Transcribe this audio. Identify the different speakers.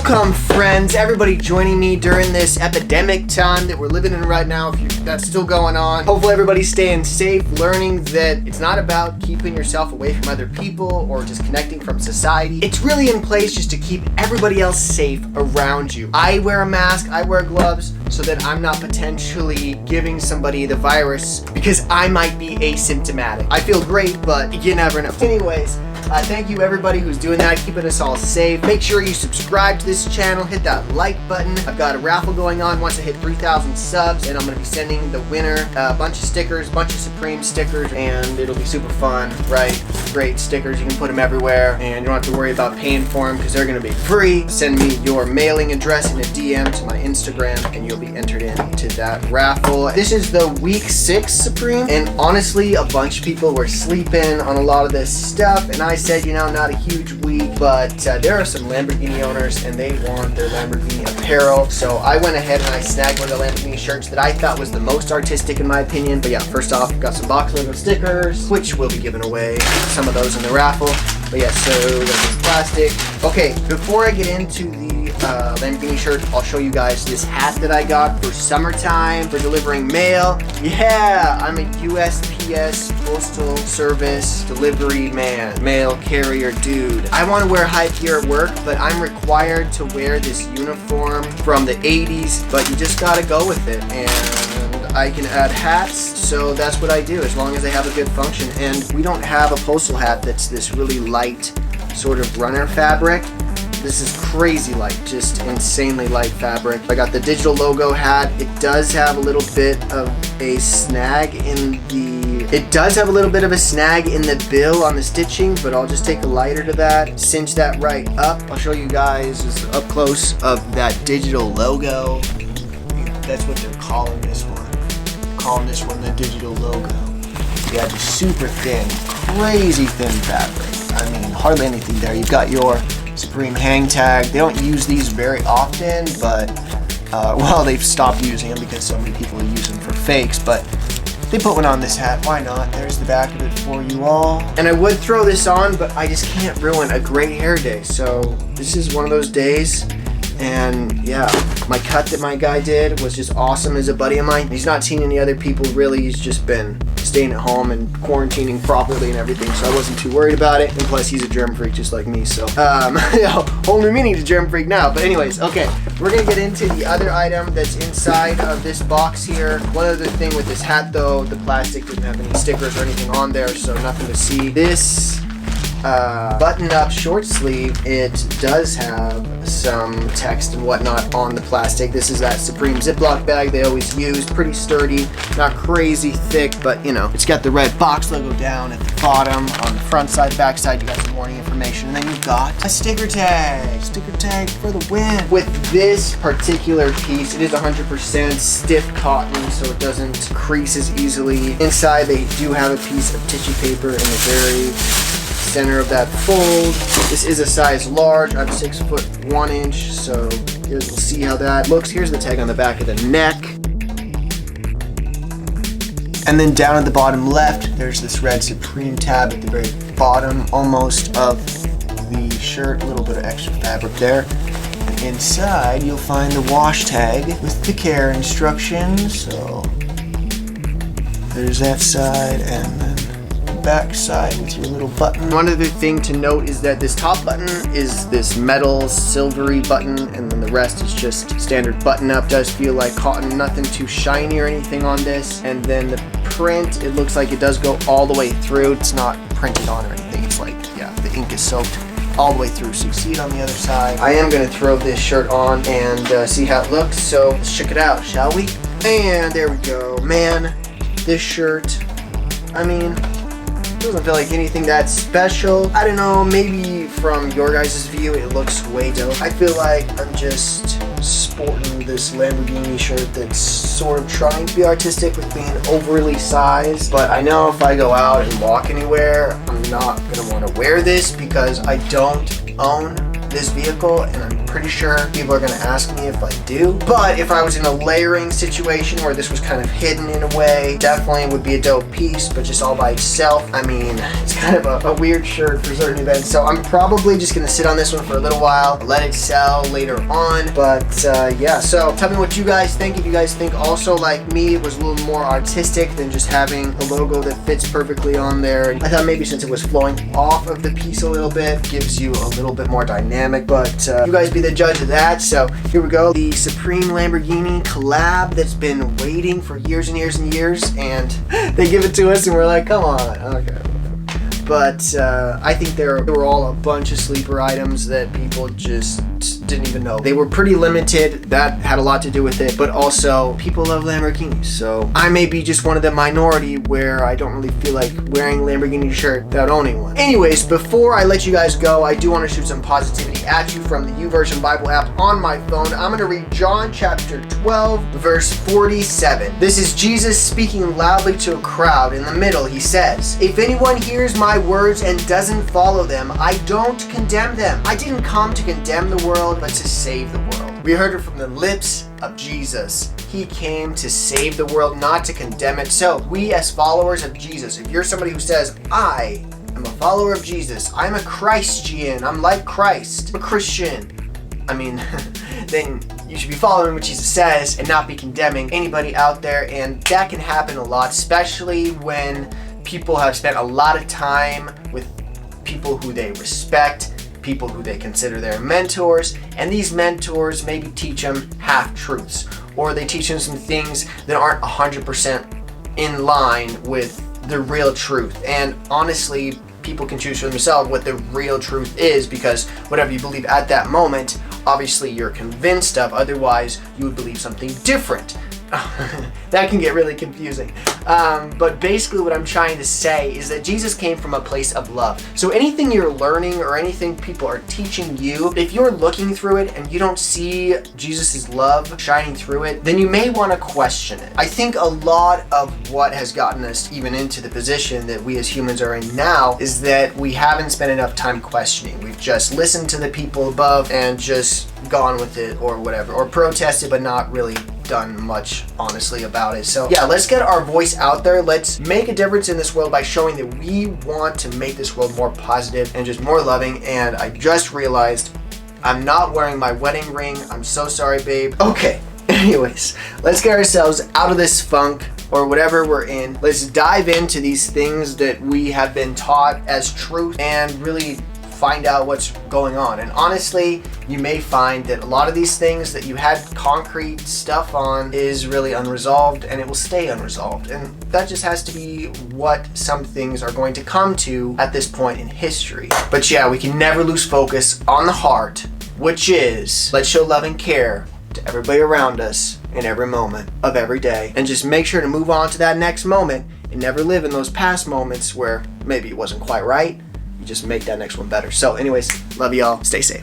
Speaker 1: Welcome, friends, everybody joining me during this epidemic time that we're living in right now, if that's still going on. Hopefully everybody's staying safe, learning that it's not about keeping yourself away from other people or just connecting from society. It's really in place just to keep everybody else safe around you. I wear a mask, I wear gloves, so that I'm not potentially giving somebody the virus because I might be asymptomatic. I feel great, but you never know. Anyways, thank you everybody who's doing that, keeping us all safe. Make sure you subscribe to this channel, hit that like button. I've got a raffle going on once I hit 3,000 subs, and I'm gonna be sending the winner a bunch of stickers, bunch of Supreme stickers, and it'll be super fun, right? Great stickers, you can put them everywhere, and you don't have to worry about paying for them because they're gonna be free. Send me your mailing address in a DM to my Instagram, and you'll be entered into that raffle. This is the week 6 Supreme, and honestly, a bunch of people were sleeping on a lot of this stuff, and I said, you know, not a huge week, but there are some Lamborghini owners and they want their Lamborghini apparel. So I went ahead and I snagged one of the Lamborghini shirts that I thought was the most artistic in my opinion. But yeah, first off, we've got some box logo stickers, which we'll be giving away some of those in the raffle. But yeah, so there's plastic. Okay, before I get into the Lamborghini shirt, I'll show you guys this hat that I got for summertime for delivering mail. Yeah, I'm a USPS Postal Service delivery man, mail carrier dude. I want to wear high gear at work, but I'm required to wear this uniform from the 80s, but you just gotta go with it. And I can add hats, so that's what I do as long as they have a good function. And we don't have a postal hat that's this really light sort of runner fabric. This is crazy light, just insanely light fabric. I got the digital logo hat. It does have a little bit of a snag in the bill on the stitching, but I'll just take a lighter to that, cinch that right up. I'll show you guys just up close of that digital logo. That's what they're calling this one. Calling this one the digital logo. Yeah, just super thin, crazy thin fabric. I mean, hardly anything there. You've got your Supreme hang tag. They don't use these very often, but well, they've stopped using them because so many people use them for fakes, but they put one on this hat. Why not? There's the back of it for you all. And I would throw this on, but I just can't ruin a great hair day. So this is one of those days. And yeah, my cut that my guy did was just awesome as a buddy of mine. He's not seen any other people really. He's just been staying at home and quarantining properly and everything, so I wasn't too worried about it. And plus he's a germ freak just like me, so whole new meaning to germ freak now. But anyways, okay, we're gonna get into the other item that's inside of this box here. One other thing with this hat though, the plastic didn't have any stickers or anything on there, so nothing to see. This button-up short sleeve, it does have some text and whatnot on the plastic. This is that Supreme Ziploc bag they always use. Pretty sturdy, not crazy thick, but you know, it's got the red box logo down at the bottom. On the front side, back side, you got some warning information, and then you've got a sticker tag. Sticker tag for the win. With this particular piece, it is 100% stiff cotton, so it doesn't crease as easily. Inside, they do have a piece of tissue paper in the very center of that fold. This is a size large. I'm 6'1", so we'll see how that looks. Here's the tag on the back of the neck. And then down at the bottom left, there's this red Supreme tab at the very bottom almost of the shirt. A little bit of extra fabric there. And inside, you'll find the wash tag with the care instructions. So there's that side, and then back side with your little button. One other thing to note is that this top button is this metal silvery button, and then the rest is just standard button up. Does feel like cotton, nothing too shiny or anything on this. And then the print, it looks like it does go all the way through. It's not printed on or anything. It's like, yeah, the ink is soaked all the way through, so you see it on the other side. I am gonna throw this shirt on and see how it looks, so let's check it out, shall we? And there we go. Man, this shirt, I mean, doesn't feel like anything that special. I don't know, maybe from your guys' view it looks way dope. I feel like I'm just sporting this Lamborghini shirt that's sort of trying to be artistic with being overly sized, but I know if I go out and walk anywhere, I'm not gonna want to wear this because I don't own this vehicle, and I'm pretty sure people are gonna ask me if I do. But if I was in a layering situation where this was kind of hidden in a way, definitely would be a dope piece, but just all by itself. I mean, it's kind of a weird shirt for certain events. So I'm probably just gonna sit on this one for a little while, let it sell later on. But yeah, so tell me what you guys think. If you guys think also like me, it was a little more artistic than just having a logo that fits perfectly on there. I thought maybe since it was flowing off of the piece a little bit, gives you a little bit more dynamic, but you guys be the judge of that. So here we go, the Supreme Lamborghini collab that's been waiting for years and years and years, and they give it to us and we're like, come on, okay. But I think they were all a bunch of sleeper items that people just didn't even know. They were pretty limited. That had a lot to do with it, but also people love Lamborghinis. So I may be just one of the minority where I don't really feel like wearing a Lamborghini shirt without owning one. Anyways, before I let you guys go, I do want to shoot some positivity at you from the YouVersion Bible app on my phone. I'm going to read John chapter 12, verse 47. This is Jesus speaking loudly to a crowd. In the middle, he says, "If anyone hears my words and doesn't follow them, I don't condemn them. I didn't come to condemn the world, but to save the world." We heard it from the lips of Jesus. He came to save the world, not to condemn it. So we as followers of Jesus, if you're somebody who says, I am a follower of Jesus, I'm a Christian, I'm like Christ, I'm a Christian, I mean, then you should be following what Jesus says and not be condemning anybody out there. And that can happen a lot, especially when people have spent a lot of time with people who they respect, people who they consider their mentors, and these mentors maybe teach them half-truths, or they teach them some things that aren't 100% in line with the real truth. And honestly, people can choose for themselves what the real truth is, because whatever you believe at that moment, obviously you're convinced of, otherwise you would believe something different. That can get really confusing. But basically what I'm trying to say is that Jesus came from a place of love. So anything you're learning or anything people are teaching you, if you're looking through it and you don't see Jesus' love shining through it, then you may want to question it. I think a lot of what has gotten us even into the position that we as humans are in now is that we haven't spent enough time questioning. We've just listened to the people above and just gone with it or whatever, or protested but not really done much honestly about it. So yeah, let's get our voice out there. Let's make a difference in this world by showing that we want to make this world more positive and just more loving. And I just realized I'm not wearing my wedding ring. I'm so sorry, babe. Okay, anyways, let's get ourselves out of this funk or whatever we're in. Let's dive into these things that we have been taught as truth and really find out what's going on. And honestly, you may find that a lot of these things that you had concrete stuff on is really unresolved, and it will stay unresolved. And that just has to be what some things are going to come to at this point in history. But yeah, we can never lose focus on the heart, which is, let's show love and care to everybody around us in every moment of every day, and just make sure to move on to that next moment and never live in those past moments where maybe it wasn't quite right. You just make that next one better. So anyways, love y'all. Stay safe.